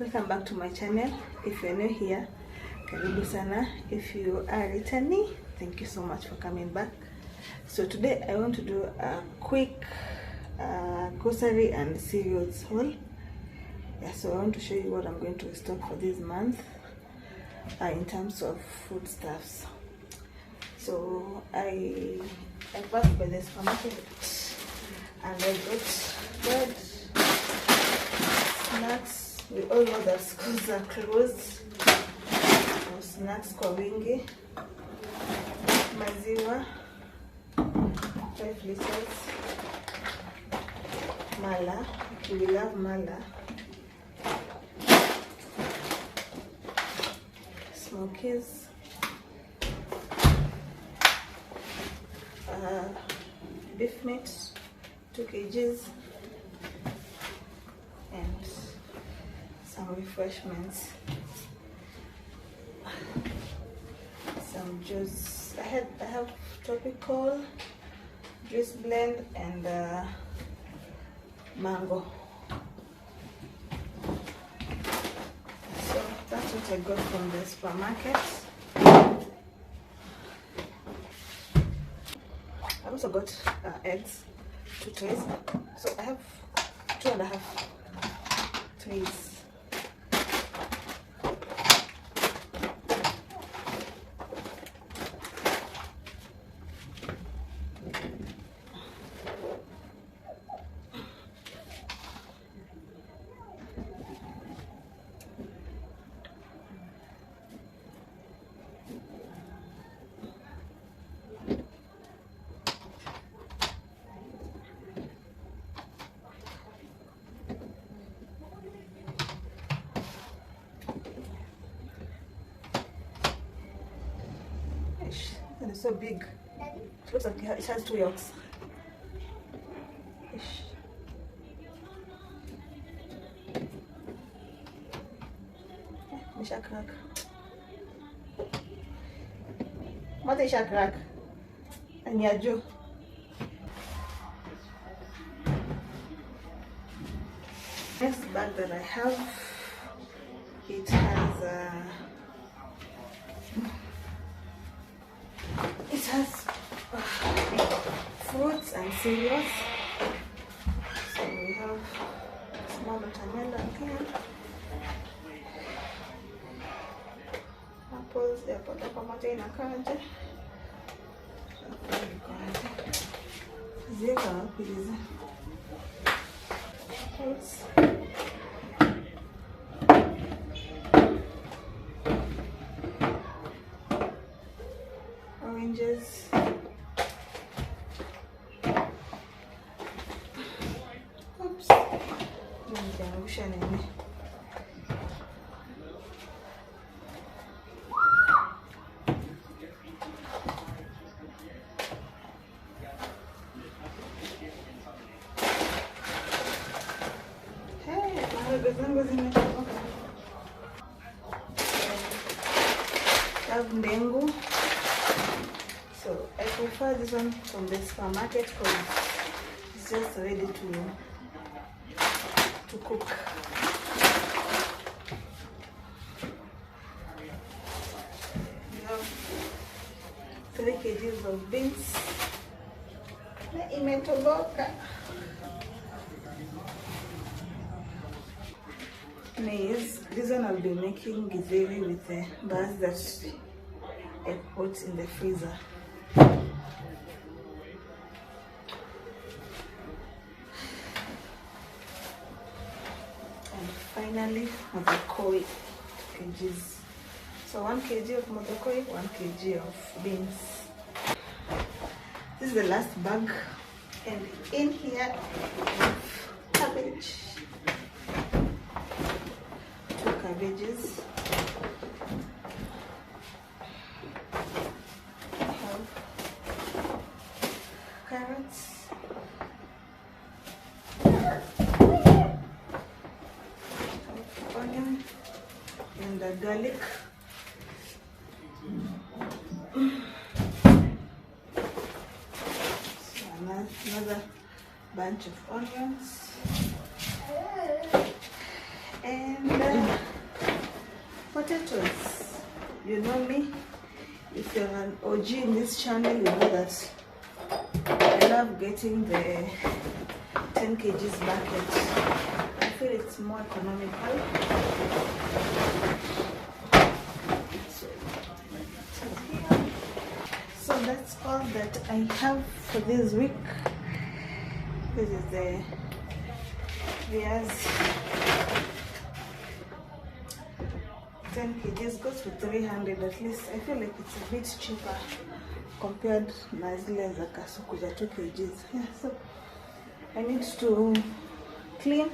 Welcome back to my channel. If you're new here, karibu sana. If you are returning, thank you so much for coming back. So today I want to do a quick grocery and cereals haul. Yeah, so I want to show you what I'm going to restock for this month in terms of foodstuffs. So I passed by the supermarket and I got bread, snacks. We all know that schools are closed. So snacks kwa wingi, maziwa 5 liters, mala, we love mala, smokies, beef meat 2 kgs, and some refreshments, some juice. I have tropical juice blend and mango. So that's what I got from the supermarket. I also got eggs, 2 trays. So I have 2.5 trays. And it's so big. It looks like it has 2 yolks. Nisha crack. What is a crack? And Yaju. Next bag that I have, it has fruits and cereals. So we have small watermelon here, apples, pamoja kaje. Zika wapi hizi? Apples. Oranges. Oops. Nimeangusha nini? Hey, maharagwe zangu zimetoka. Have ndengu. So I prefer this one from the supermarket because it's just ready to cook. We have 3 kgs of beans. Na imetoboka. Maize. This one I'll be making githeri with the bars that I put in the freezer. And finally, modokoi 2 kgs. So 1 kg of modokoi, 1 kg of beans. This is the last bag, and in here we have cabbage, 2 cabbages. We have carrots, onion, and garlic. So another bunch of onions, and potatoes. You know me. If you're an OG in this channel, you know that I love getting the 10 kgs bucket. I feel it's more economical. So that's all that I have for this week. This is the vias. 10 kgs goes for 300 at least. I feel like it's a bit cheaper compared na zile za kasuku za 2 kgs. Yeah, so I need to clean,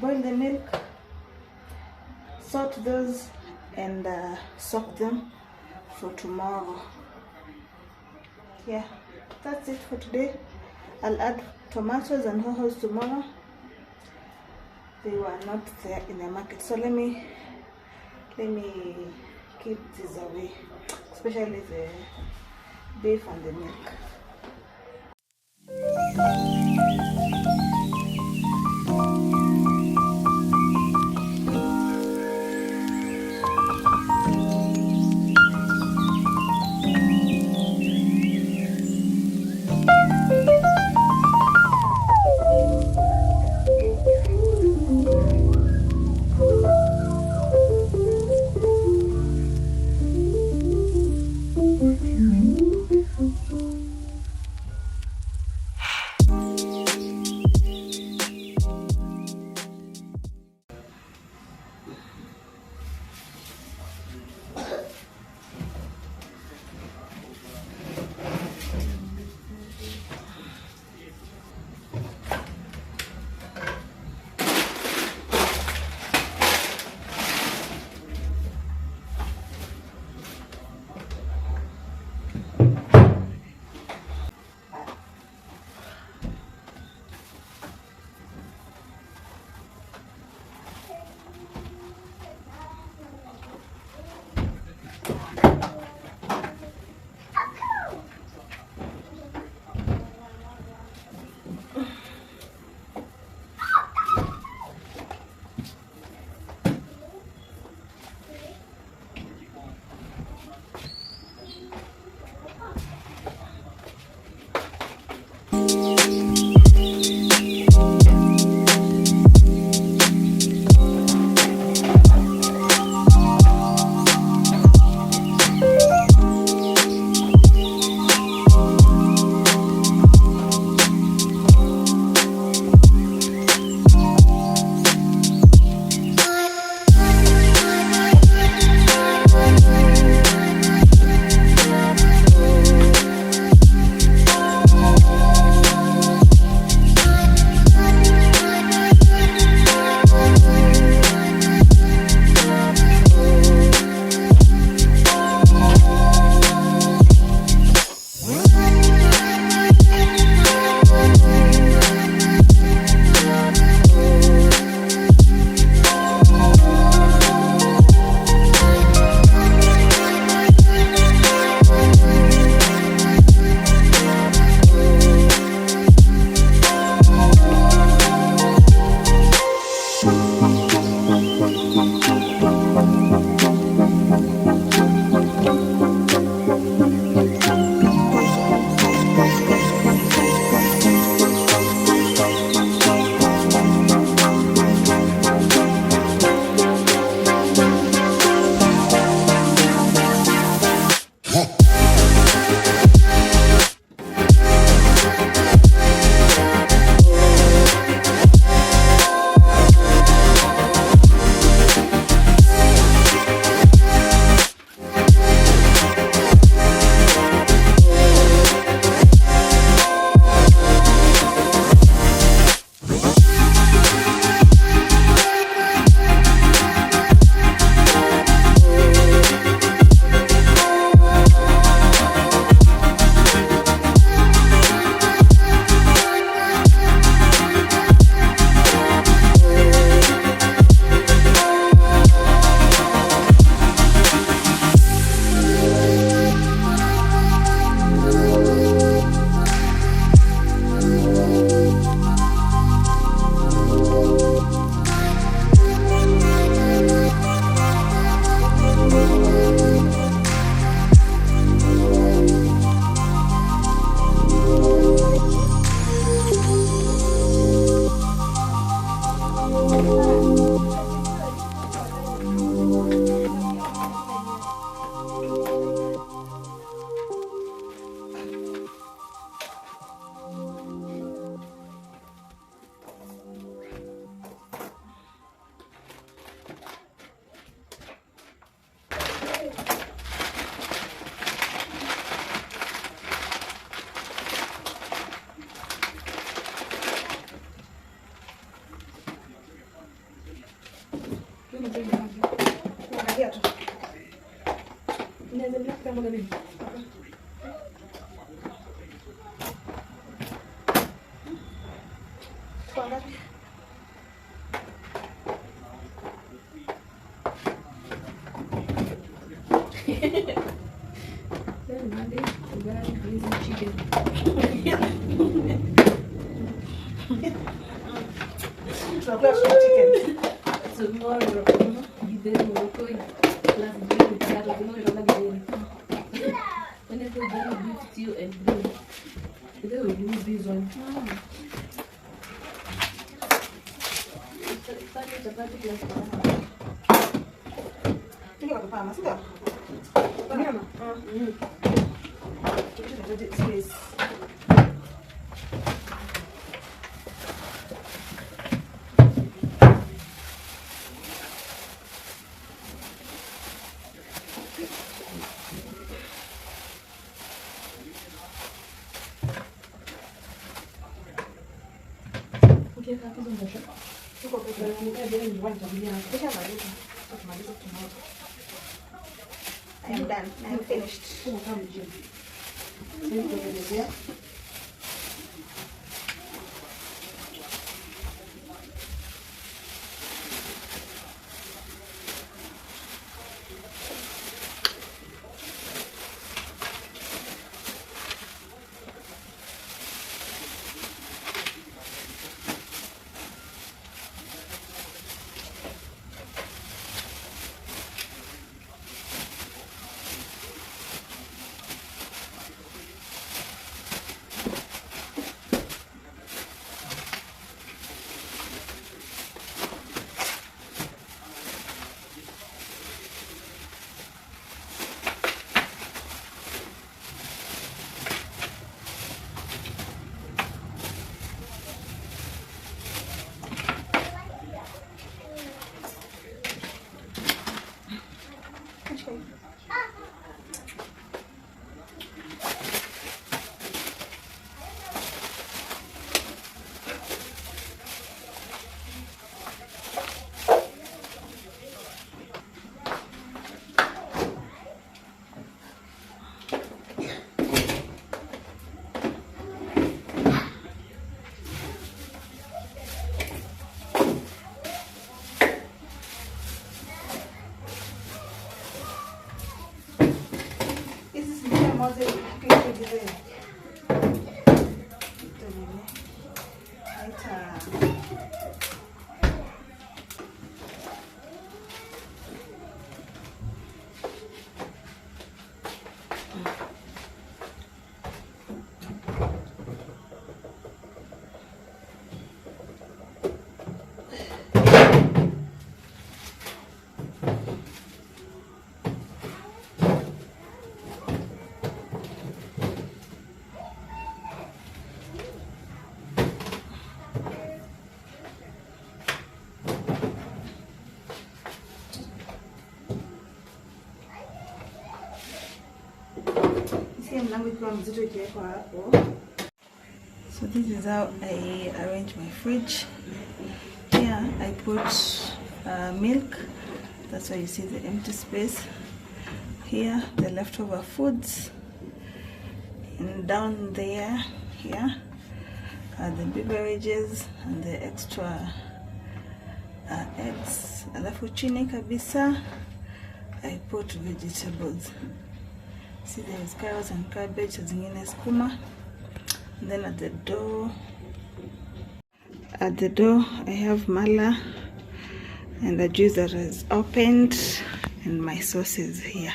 boil the milk, sort those, and soak them for tomorrow. Yeah, that's it for today. I'll add tomatoes and hohos tomorrow. They were not there in the market, so let me keep this away, especially the beef and the milk. Tomorrow, when I go down beef stew and bread, they will use this one. I am done. I am finished. So this is how I arrange my fridge. Here I put milk. That's why you see the empty space. Here the leftover foods, and down there here are the beverages and the extra eggs. Alafu chini kabisa I put vegetables. See, there's carrots and cabbage, zingine skuma. And then at the door I have mala and a juice that is opened, and my sauces here.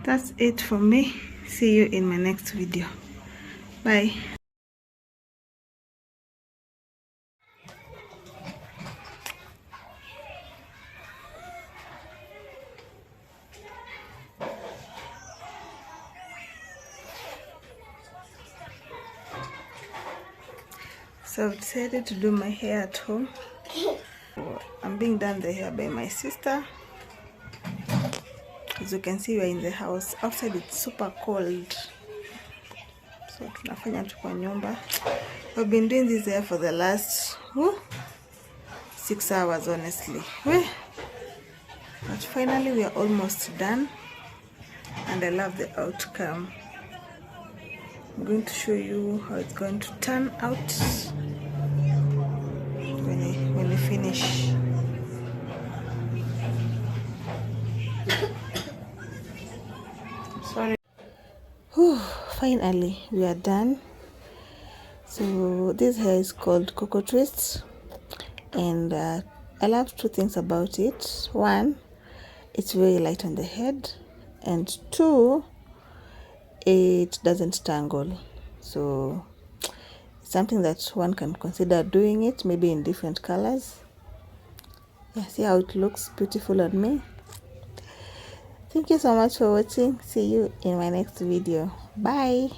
That's it for me. See you in my next video. Bye. So I've decided to do my hair at home. I'm being done the hair by my sister. As you can see, we're in the house. Outside it's super cold, so tunafanya tu kwa nyumba. I've been doing this hair for the last 6 hours honestly. But finally we are almost done, and I love the outcome. I'm going to show you how it's going to turn out when we finish. Sorry. Finally we are done. So this hair is called Cocoa Twist, and I love two things about it. One, it's very light on the head, and two, it doesn't tangle. So it's something that one can consider doing it, maybe in different colors. Yeah, see how it looks beautiful on me. Thank you so much for watching. See you in my next video. Bye.